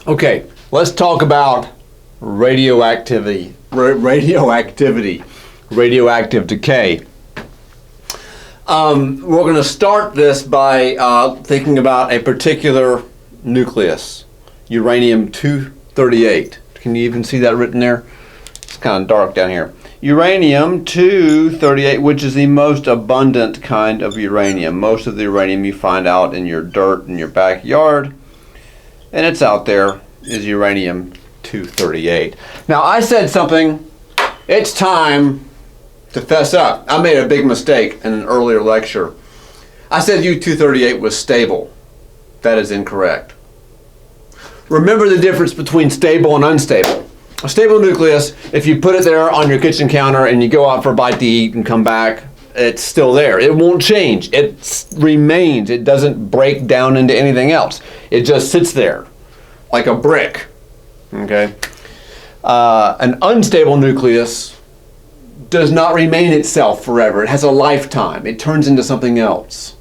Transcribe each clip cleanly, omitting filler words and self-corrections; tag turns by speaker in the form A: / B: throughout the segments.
A: Okay, let's talk about radioactivity, radioactive decay. We're going to start this by thinking about a particular nucleus, uranium-238. Can you even see that written there? It's kind of dark down here. Uranium-238, which is the most abundant kind of uranium. Most of the uranium you find out in your dirt in your backyard, and it's out there, is uranium-238. Now, I said something. It's time to fess up. I made a big mistake in an earlier lecture. I said U-238 was stable. That is incorrect. Remember the difference between stable and unstable. A stable nucleus, if you put it there on your kitchen counter and you go out for a bite to eat and come back, it's still there. It won't change. It remains. It doesn't break down into anything else. It just sits there like a brick. Okay? An unstable nucleus does not remain itself forever. It has a lifetime. It turns into something else.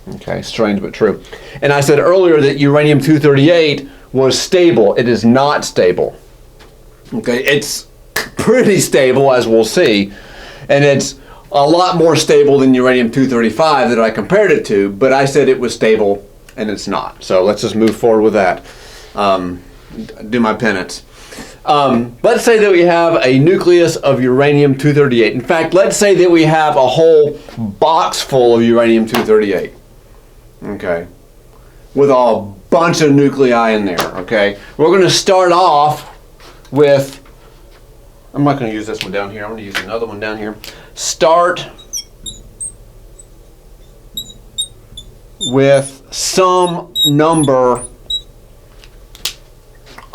A: Okay, strange but true. And I said earlier that uranium-238 was stable. It is not stable. Okay, it's pretty stable, as we'll see, and it's a lot more stable than uranium-235 that I compared it to, but I said it was stable, and it's not. So let's just move forward with that. Do my penance. Let's say that we have a nucleus of uranium-238. In fact, let's say that we have a whole box full of uranium-238. Okay, with a bunch of nuclei in there. Okay, we're going to start off with, I'm not going to use this one down here, I'm going to use another one down here. Start with some number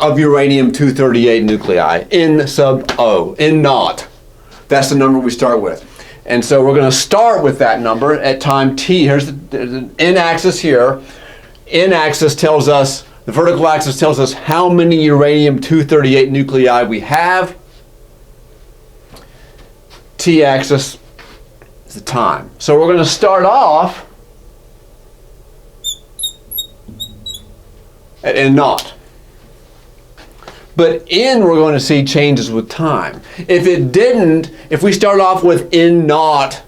A: of uranium-238 nuclei, N sub O, N naught. That's the number we start with. And so we're going to start with that number at time t. There's an n-axis here. N-axis tells us, the vertical axis tells us how many uranium-238 nuclei we have. T-axis is the time. So we're going to start off at N naught. But N, we're going to see, changes with time. If it didn't, if we start off with N naught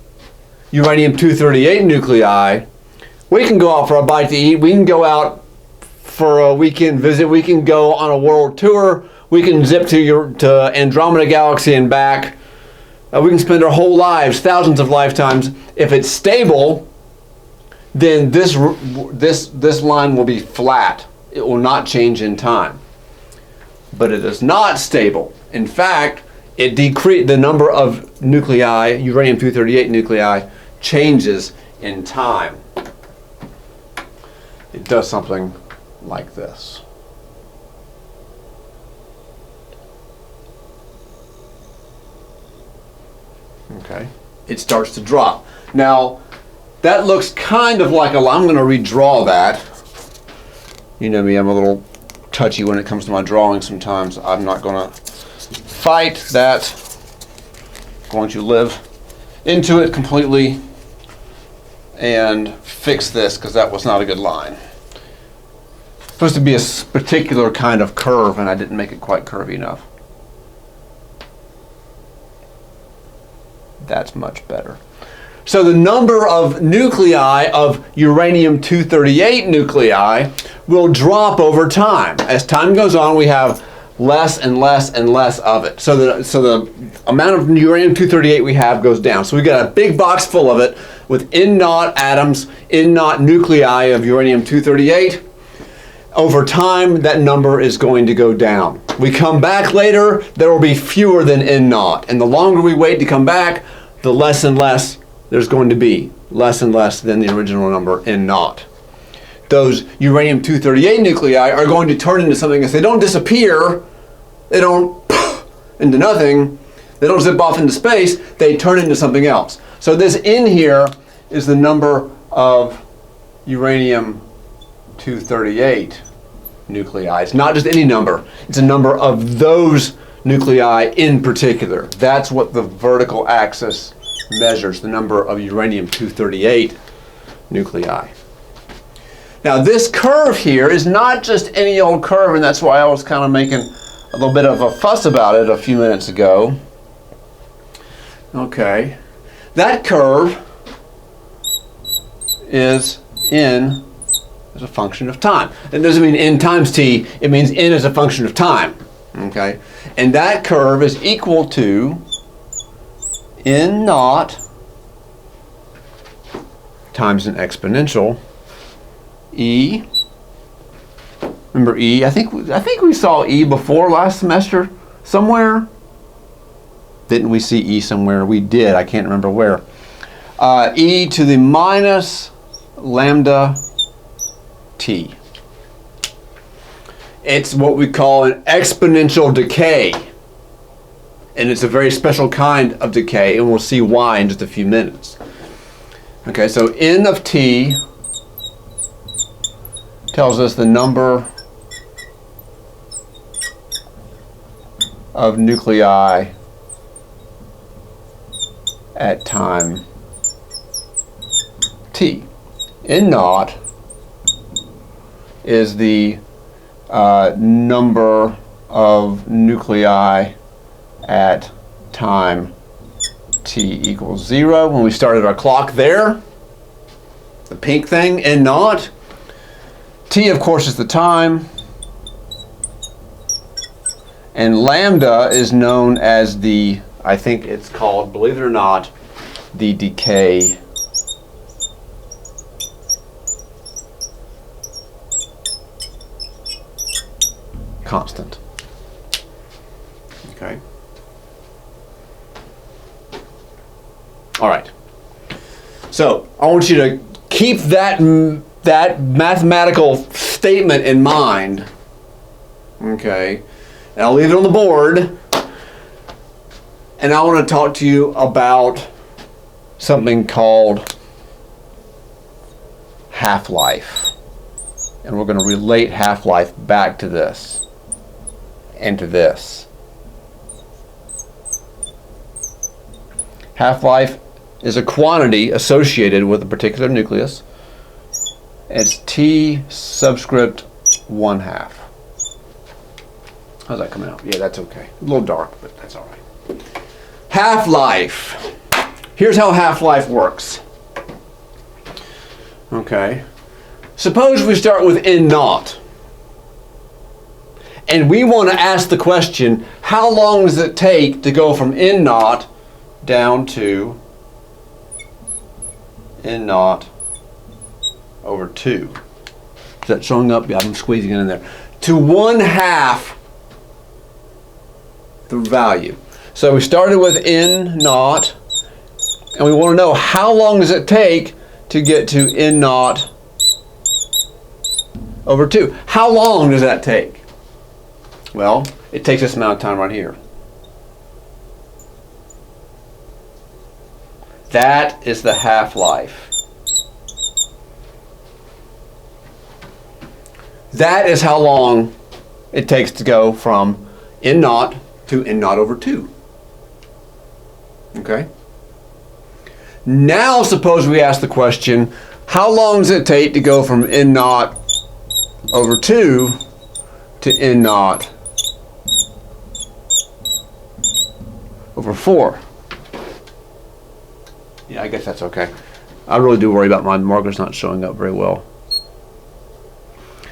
A: uranium-238 nuclei, we can go out for a bite to eat. We can go out for a weekend visit. We can go on a world tour. We can zip to Andromeda Galaxy and back. We can spend our whole lives, thousands of lifetimes. If it's stable, then this line will be flat. It will not change in time. But it is not stable. In fact, the number of nuclei, uranium-238 nuclei, changes in time. It does something like this. Okay, it starts to drop. Now, that looks kind of like I'm going to redraw that. You know me, I'm a little touchy when it comes to my drawing sometimes. I'm not going to fight that. I'm going to live into it completely and fix this, because that was not a good line. It's supposed to be a particular kind of curve, and I didn't make it quite curvy enough. That's much better. So the number of nuclei of uranium-238 nuclei will drop over time. As time goes on, we have less and less and less of it. So the amount of uranium-238 we have goes down. So we've got a big box full of it with N naught atoms, N naught nuclei of uranium-238. Over time, that number is going to go down. We come back later, there will be fewer than N naught. And the longer we wait to come back, the less and less there's going to be. Less and less than the original number, N naught. Those uranium-238 nuclei are going to turn into something. If they don't disappear, they don't into nothing, they don't zip off into space, they turn into something else. So this N here is the number of uranium-238 nuclei. It's not just any number, it's a number of those nuclei in particular. That's what the vertical axis measures, the number of uranium-238 nuclei. Now this curve here is not just any old curve, and that's why I was kind of making a little bit of a fuss about it a few minutes ago. Okay, that curve is n as a function of time. It doesn't mean n times t, it means n as a function of time. Okay, and that curve is equal to n naught times an exponential e. Remember e? I think we saw e before last semester somewhere. Didn't we see e somewhere? We did. I can't remember where. E to the minus lambda t. It's what we call an exponential decay. And it's a very special kind of decay, and we'll see why in just a few minutes. Okay, so n of t tells us the number of nuclei at time t. N naught is the number of nuclei at time t equals 0. When we started our clock there, the pink thing, N naught. T, of course, is the time. And lambda is known as the, I think it's called, believe it or not, the decay constant. Okay. All right. So I want you to keep that mathematical statement in mind. Okay. And I'll leave it on the board. And I want to talk to you about something called half-life. And we're going to relate half-life back to this and to this. Half-life is a quantity associated with a particular nucleus. It's T subscript 1/2. How's that coming out? Yeah, that's okay. A little dark, but that's all right. Half-life. Here's how half-life works. Okay. Suppose we start with N naught. And we want to ask the question, how long does it take to go from N naught down to N naught over 2? Is that showing up? Yeah, I'm squeezing it in there. To 1/2 the value. So we started with N naught, and we want to know how long does it take to get to N naught over 2. How long does that take? Well, it takes this amount of time right here. That is the half-life. That is how long it takes to go from N naught to N naught over 2. Okay? Now suppose we ask the question, how long does it take to go from N naught over 2 to N naught over 4? Yeah, I guess that's okay. I really do worry about my markers not showing up very well.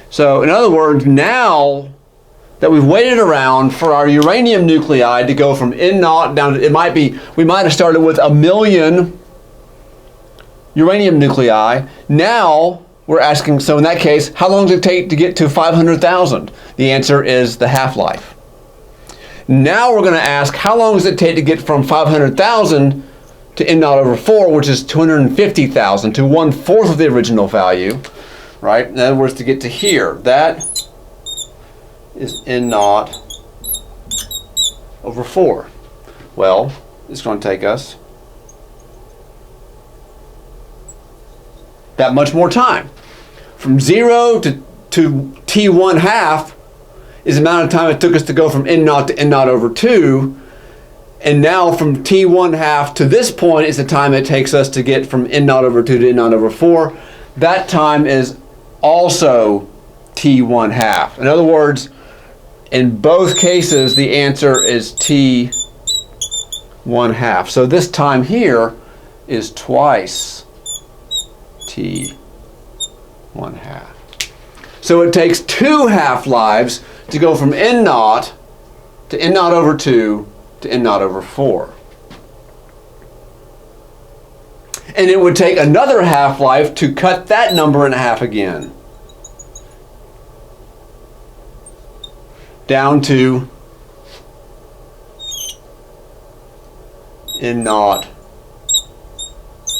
A: So, in other words, now that we've waited around for our uranium nuclei to go from N naught down to, we might have started with 1,000,000 uranium nuclei. Now we're asking, so in that case, how long does it take to get to 500,000? The answer is the half-life. Now we're going to ask, how long does it take to get from 500,000 to N naught over 4, which is 250,000, to 1/4 of the original value, right? In other words, to get to here, that is N naught over 4. Well, it's going to take us that much more time. From 0 to T 1/2 is the amount of time it took us to go from N naught to N naught over 2. And now from T 1/2 to this point is the time it takes us to get from N naught over 2 to N naught over 4. That time is also T 1/2. In other words, in both cases, the answer is T 1/2. So this time here is twice T 1/2. So it takes 2 half-lives to go from n0 to n0 over 2 to n0 over 4. And it would take another half-life to cut that number in half again, down to n0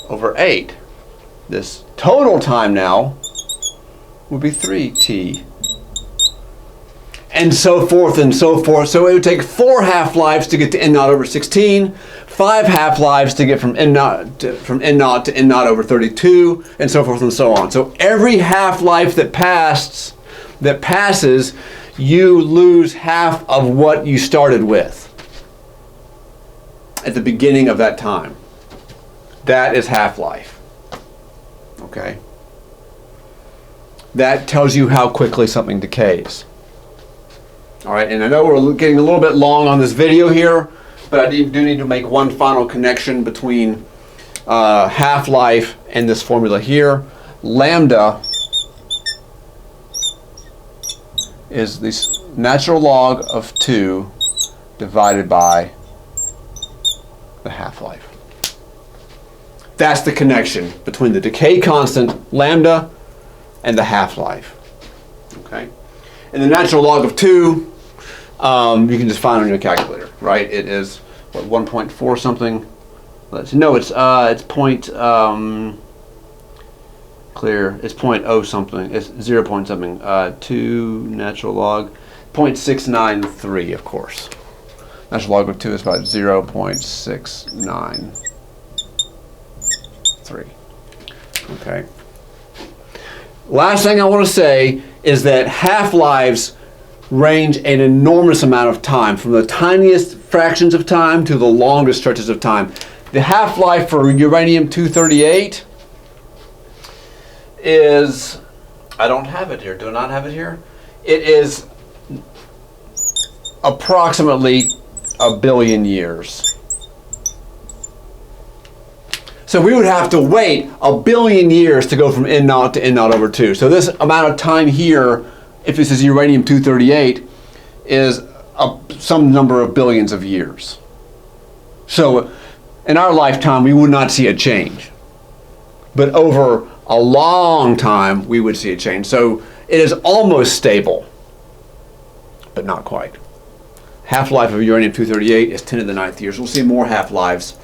A: over 8. This total time now would be 3t. And so forth and so forth. So it would take 4 half-lives to get to n0 over 16, 5 half-lives to get from n0 to n0 over 32, and so forth and so on. So every half-life that passes, you lose half of what you started with at the beginning of that time. That is half-life. Okay? That tells you how quickly something decays. All right, and I know we're getting a little bit long on this video here, but I do need to make one final connection between half-life and this formula here. Lambda is the natural log of 2 divided by the half-life. That's the connection between the decay constant, lambda, and the half-life. Okay? And the natural log of 2, you can just find on your calculator, right? It is, what, 1.4 something? No, it's point, clear, it's 0.0 something, it's 0 point something, 2 natural log, 0.693, of course. Natural log of 2 is about 0.693. Okay. Last thing I want to say is that half-lives range an enormous amount of time, from the tiniest fractions of time to the longest stretches of time. The half-life for uranium-238 is, I don't have it here. Do I not have it here? It is approximately 1 billion years. So we would have to wait 1 billion years to go from n0 to n0 over 2. So this amount of time here, if this is uranium-238, is some number of billions of years. So in our lifetime, we would not see a change. But over a long time, we would see a change. So it is almost stable, but not quite. Half-life of uranium-238 is 10 to the 9th years. We'll see more half-lives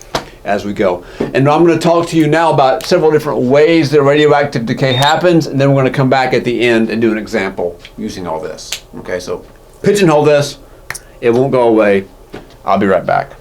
A: as we go. And I'm going to talk to you now about several different ways that radioactive decay happens, and then we're going to come back at the end and do an example using all this. Okay, so pigeonhole this. It won't go away. I'll be right back.